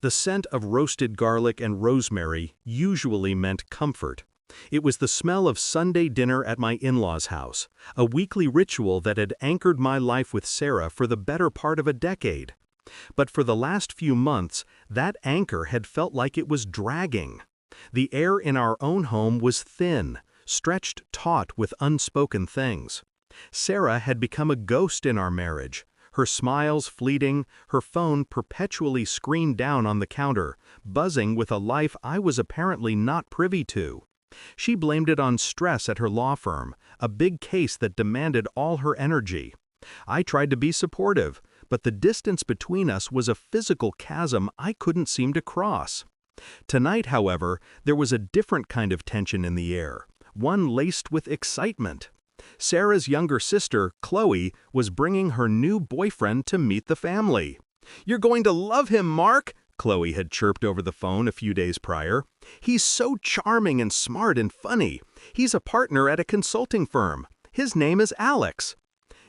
The scent of roasted garlic and rosemary usually meant comfort. It was the smell of Sunday dinner at my in-laws' house, a weekly ritual that had anchored my life with Sarah for the better part of a decade. But for the last few months, that anchor had felt like it was dragging. The air in our own home was thin, stretched taut with unspoken things. Sarah had become a ghost in our marriage, her smiles fleeting, her phone perpetually screened down on the counter, buzzing with a life I was apparently not privy to. She blamed it on stress at her law firm, a big case that demanded all her energy. I tried to be supportive, but the distance between us was a physical chasm I couldn't seem to cross. Tonight, however, there was a different kind of tension in the air, one laced with excitement. Sarah's younger sister, Chloe, was bringing her new boyfriend to meet the family. "You're going to love him, Mark," Chloe had chirped over the phone a few days prior. "He's so charming and smart and funny. He's a partner at a consulting firm. His name is Alex."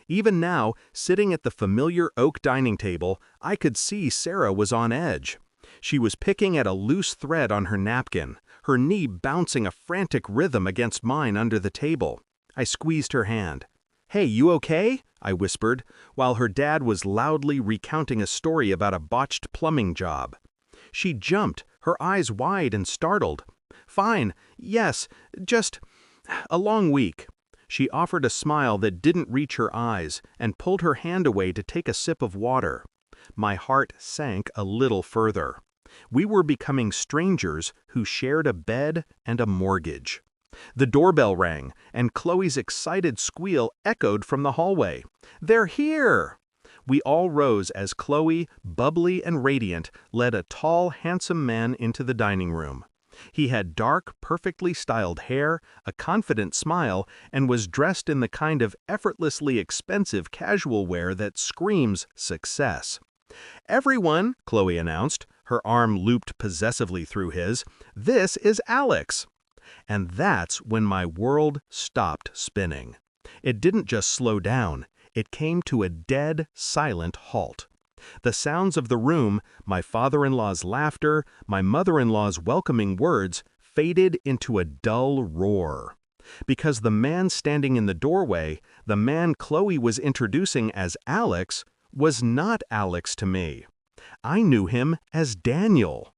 Even now, sitting at the familiar oak dining table, I could see Sarah was on edge. She was picking at a loose thread on her napkin, her knee bouncing a frantic rhythm against mine under the table. I squeezed her hand. "Hey, you okay?" I whispered, while her dad was loudly recounting a story about a botched plumbing job. She jumped, her eyes wide and startled. "Fine, yes, just a long week." She offered a smile that didn't reach her eyes and pulled her hand away to take a sip of water. My heart sank a little further. We were becoming strangers who shared a bed and a mortgage. The doorbell rang, and Chloe's excited squeal echoed from the hallway. "They're here!" We all rose as Chloe, bubbly and radiant, led a tall, handsome man into the dining room. He had dark, perfectly styled hair, a confident smile, and was dressed in the kind of effortlessly expensive casual wear that screams success. "Everyone," Chloe announced, her arm looped possessively through his, "this is Alex." And that's when my world stopped spinning. It didn't just slow down, it came to a dead, silent halt. The sounds of the room, my father-in-law's laughter, my mother-in-law's welcoming words, faded into a dull roar. Because the man standing in the doorway, the man Chloe was introducing as Alex, was not Alex to me. I knew him as Daniel.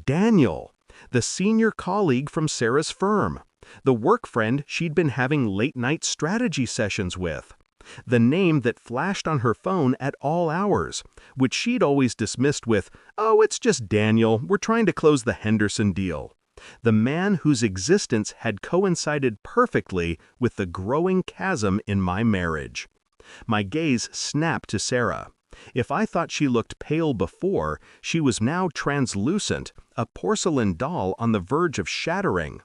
Daniel, the senior colleague from Sarah's firm, the work friend she'd been having late-night strategy sessions with. The name that flashed on her phone at all hours, which she'd always dismissed with, "Oh, it's just Daniel, we're trying to close the Henderson deal." The man whose existence had coincided perfectly with the growing chasm in my marriage. My gaze snapped to Sarah. If I thought she looked pale before, she was now translucent, a porcelain doll on the verge of shattering.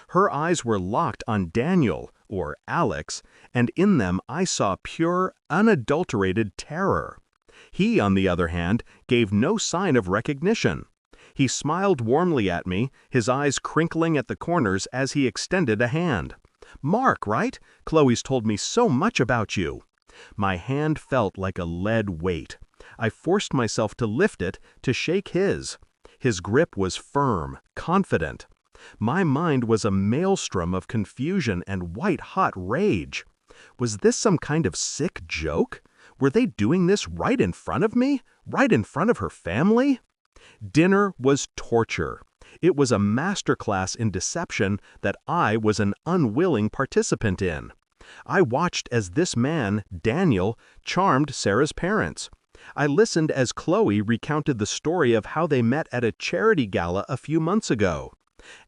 Her eyes were locked on Daniel, or Alex, and in them I saw pure, unadulterated terror. He, on the other hand, gave no sign of recognition. He smiled warmly at me, his eyes crinkling at the corners as he extended a hand. "Mark, right? Chloe's told me so much about you." My hand felt like a lead weight. I forced myself to lift it, to shake his. His grip was firm, confident. My mind was a maelstrom of confusion and white-hot rage. Was this some kind of sick joke? Were they doing this right in front of me? Right in front of her family? Dinner was torture. It was a masterclass in deception that I was an unwilling participant in. I watched as this man, Daniel, charmed Sarah's parents. I listened as Chloe recounted the story of how they met at a charity gala a few months ago.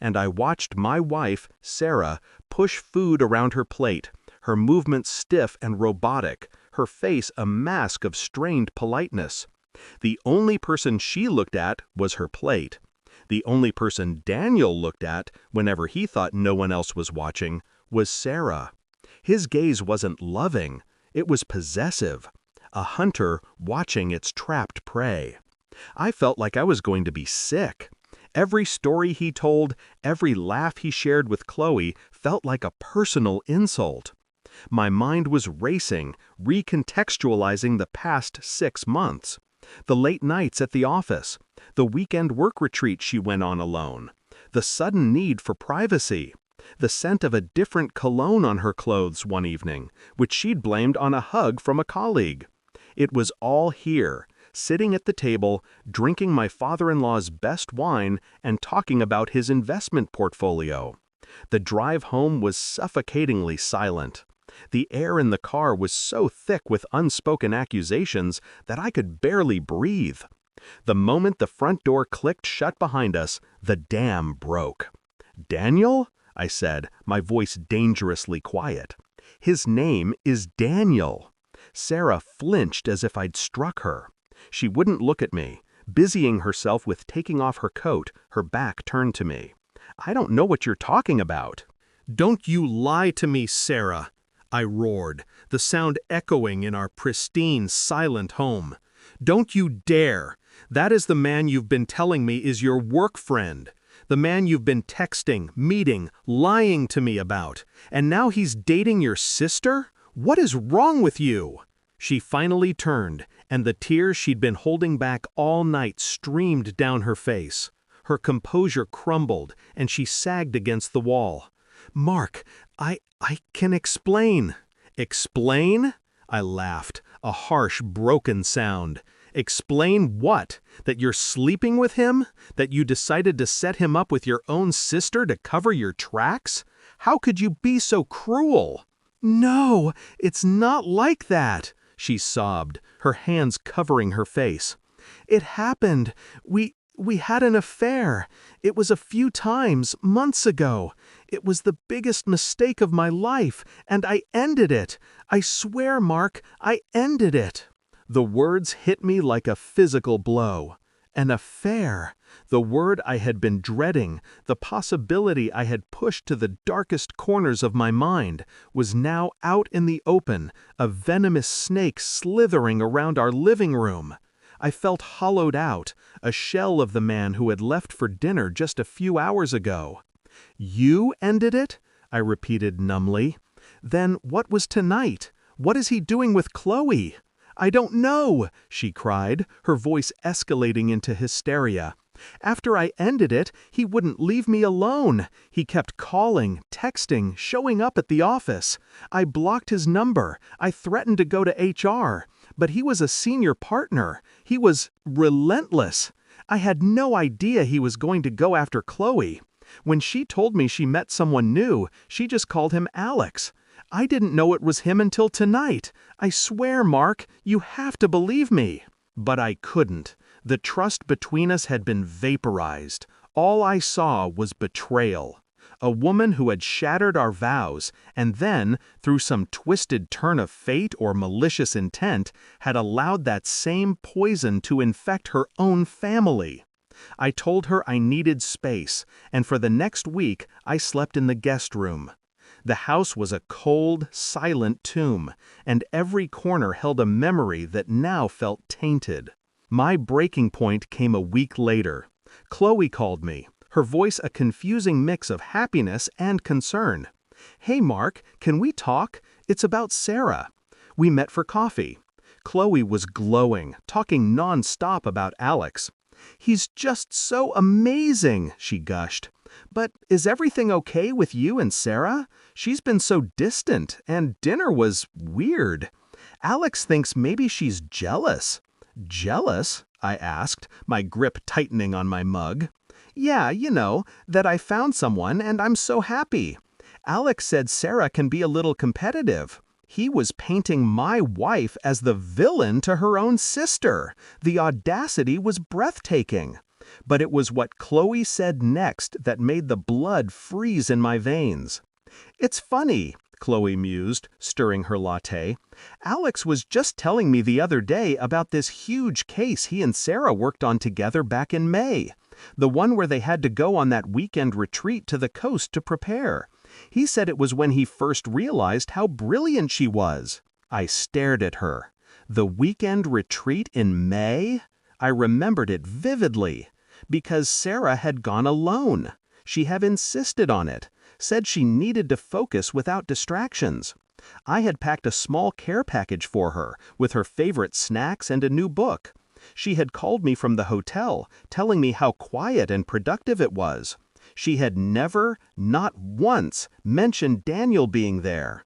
And I watched my wife, Sarah, push food around her plate, her movements stiff and robotic, her face a mask of strained politeness. The only person she looked at was her plate. The only person Daniel looked at, whenever he thought no one else was watching, was Sarah. His gaze wasn't loving, it was possessive. A hunter watching its trapped prey. I felt like I was going to be sick. Every story he told, every laugh he shared with Chloe felt like a personal insult. My mind was racing, recontextualizing the past 6 months. The late nights at the office, The weekend work retreat she went on alone. The sudden need for privacy. The scent of a different cologne on her clothes one evening, which she'd blamed on a hug from a colleague. It was all here, sitting at the table, drinking my father-in-law's best wine and talking about his investment portfolio. The drive home was suffocatingly silent. The air in the car was so thick with unspoken accusations that I could barely breathe. The moment the front door clicked shut behind us, the dam broke. "Daniel?" I said, my voice dangerously quiet. "His name is Daniel." Sarah flinched as if I'd struck her. She wouldn't look at me, busying herself with taking off her coat, her back turned to me. "I don't know what you're talking about." "Don't you lie to me, Sarah," I roared, the sound echoing in our pristine, silent home. "Don't you dare! That is the man you've been telling me is your work friend. The man you've been texting, meeting, lying to me about. And now he's dating your sister? What is wrong with you?" She finally turned, and the tears she'd been holding back all night streamed down her face. Her composure crumbled, and she sagged against the wall. "Mark, I can explain." "Explain?" I laughed, a harsh, broken sound. "Explain what? That you're sleeping with him? That you decided to set him up with your own sister to cover your tracks? How could you be so cruel?" "No, it's not like that," she sobbed, her hands covering her face. "It happened. We had an affair. It was a few times, months ago. It was the biggest mistake of my life, and I ended it. I swear, Mark, I ended it." The words hit me like a physical blow. An affair. The word I had been dreading, the possibility I had pushed to the darkest corners of my mind, was now out in the open, a venomous snake slithering around our living room. I felt hollowed out, a shell of the man who had left for dinner just a few hours ago. "You ended it?" I repeated numbly. "Then what was tonight? What is he doing with Chloe?" "I don't know," she cried, her voice escalating into hysteria. "After I ended it, he wouldn't leave me alone. He kept calling, texting, showing up at the office. I blocked his number. I threatened to go to HR. But he was a senior partner. He was relentless. I had no idea he was going to go after Chloe. When she told me she met someone new, she just called him Alex. I didn't know it was him until tonight. I swear, Mark, you have to believe me." But I couldn't. The trust between us had been vaporized. All I saw was betrayal. A woman who had shattered our vows, and then, through some twisted turn of fate or malicious intent, had allowed that same poison to infect her own family. I told her I needed space, and for the next week I slept in the guest room. The house was a cold, silent tomb, and every corner held a memory that now felt tainted. My breaking point came a week later. Chloe called me, her voice a confusing mix of happiness and concern. "Hey Mark, can we talk? It's about Sarah." We met for coffee. Chloe was glowing, talking non-stop about Alex. "He's just so amazing," she gushed. "But is everything okay with you and Sarah? She's been so distant, and dinner was weird. Alex thinks maybe she's jealous." "Jealous?" I asked, my grip tightening on my mug. "Yeah, you know, that I found someone and I'm so happy. Alex said Sarah can be a little competitive. He was painting my wife as the villain to her own sister. The audacity was breathtaking. But it was what Chloe said next that made the blood freeze in my veins. "It's funny," Chloe mused, stirring her latte. "Alex was just telling me the other day about this huge case he and Sarah worked on together back in May. The one where they had to go on that weekend retreat to the coast to prepare. He said it was when he first realized how brilliant she was." I stared at her. The weekend retreat in May? I remembered it vividly. Because Sarah had gone alone. She had insisted on it, said she needed to focus without distractions. I had packed a small care package for her, with her favorite snacks and a new book. She had called me from the hotel, telling me how quiet and productive it was. She had never, not once, mentioned Daniel being there.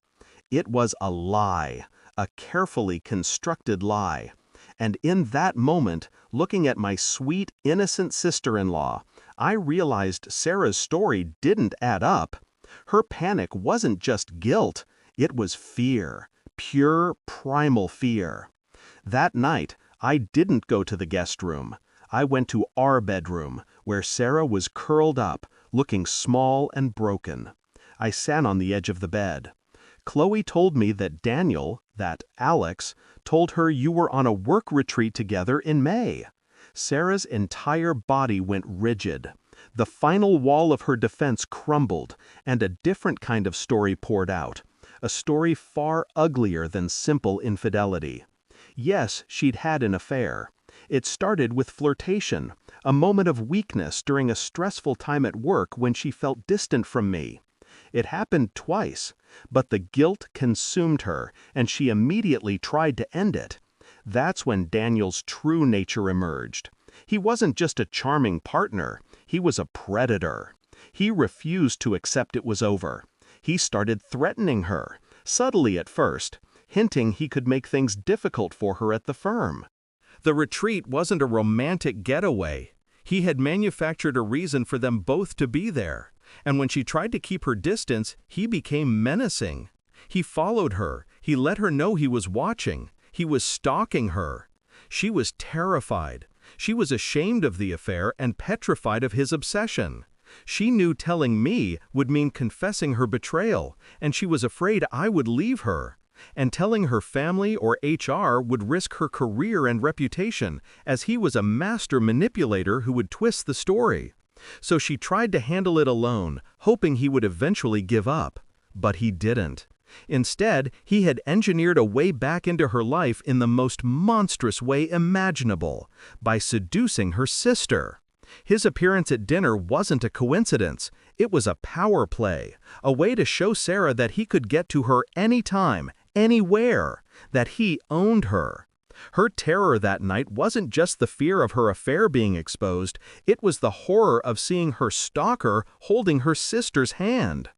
It was a lie, a carefully constructed lie. And in that moment, looking at my sweet, innocent sister-in-law, I realized Sarah's story didn't add up. Her panic wasn't just guilt, it was fear, pure, primal fear. That night, I didn't go to the guest room. I went to our bedroom, where Sarah was curled up, looking small and broken. I sat on the edge of the bed. Chloe told me that Daniel, that Alex, told her you were on a work retreat together in May. Sarah's entire body went rigid. The final wall of her defense crumbled, and a different kind of story poured out. A story far uglier than simple infidelity. Yes, she'd had an affair. It started with flirtation, a moment of weakness during a stressful time at work when she felt distant from me. It happened twice, but the guilt consumed her, and she immediately tried to end it. That's when Daniel's true nature emerged. He wasn't just a charming partner, he was a predator. He refused to accept it was over. He started threatening her, subtly at first, hinting he could make things difficult for her at the firm. The retreat wasn't a romantic getaway. He had manufactured a reason for them both to be there, and when she tried to keep her distance, he became menacing. He followed her, he let her know he was watching, he was stalking her. She was terrified. She was ashamed of the affair and petrified of his obsession. She knew telling me would mean confessing her betrayal, and she was afraid I would leave her. And telling her family or HR would risk her career and reputation, as he was a master manipulator who would twist the story. So she tried to handle it alone, hoping he would eventually give up. But he didn't. Instead, he had engineered a way back into her life in the most monstrous way imaginable, by seducing her sister. His appearance at dinner wasn't a coincidence. It was a power play, a way to show Sarah that he could get to her anytime, anywhere, that he owned her. Her terror that night wasn't just the fear of her affair being exposed, it was the horror of seeing her stalker holding her sister's hand.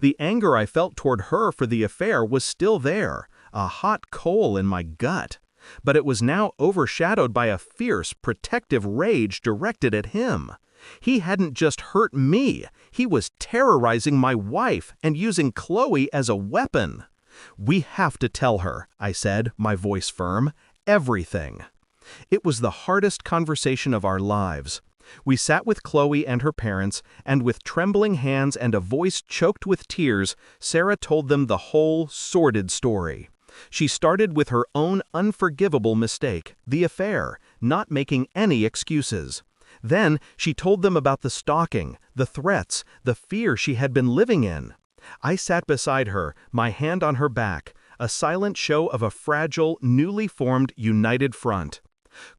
The anger I felt toward her for the affair was still there, a hot coal in my gut. But it was now overshadowed by a fierce, protective rage directed at him. He hadn't just hurt me, he was terrorizing my wife and using Chloe as a weapon. "We have to tell her," I said, my voice firm. "Everything." It was the hardest conversation of our lives. We sat with Chloe and her parents, and with trembling hands and a voice choked with tears, Sarah told them the whole sordid story. She started with her own unforgivable mistake, the affair, not making any excuses. Then she told them about the stalking, the threats, the fear she had been living in. I sat beside her, my hand on her back, a silent show of a fragile, newly formed, united front.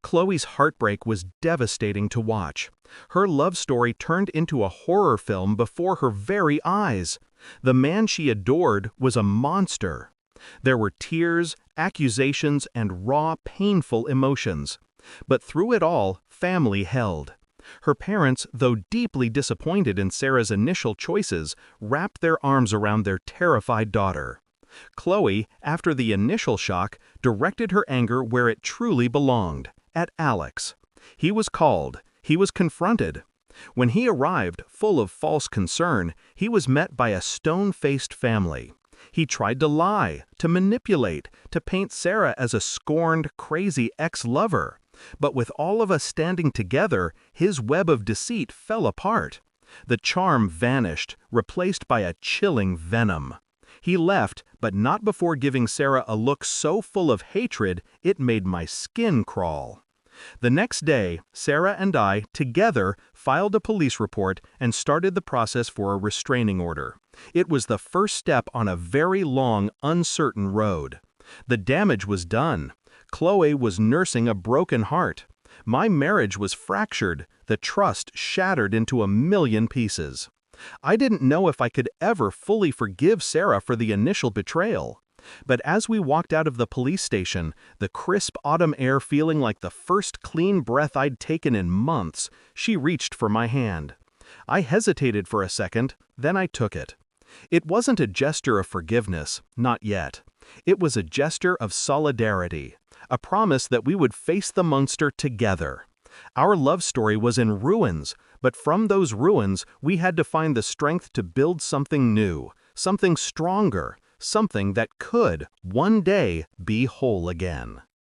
Chloe's heartbreak was devastating to watch. Her love story turned into a horror film before her very eyes. The man she adored was a monster. There were tears, accusations, and raw, painful emotions. But through it all, family held. Her parents, though deeply disappointed in Sarah's initial choices, wrapped their arms around their terrified daughter. Chloe, after the initial shock, directed her anger where it truly belonged, at Alex. He was called, he was confronted. When he arrived, full of false concern, he was met by a stone-faced family. He tried to lie, to manipulate, to paint Sarah as a scorned, crazy ex-lover. But with all of us standing together, his web of deceit fell apart. The charm vanished, replaced by a chilling venom. He left, but not before giving Sarah a look so full of hatred it made my skin crawl. The next day, Sarah and I, together, filed a police report and started the process for a restraining order. It was the first step on a very long, uncertain road. The damage was done. Chloe was nursing a broken heart. My marriage was fractured, the trust shattered into a million pieces. I didn't know if I could ever fully forgive Sarah for the initial betrayal. But as we walked out of the police station, the crisp autumn air feeling like the first clean breath I'd taken in months, she reached for my hand. I hesitated for a second, then I took it. It wasn't a gesture of forgiveness, not yet. It was a gesture of solidarity, a promise that we would face the monster together. Our love story was in ruins, but from those ruins we had to find the strength to build something new, something stronger, something that could, one day, be whole again.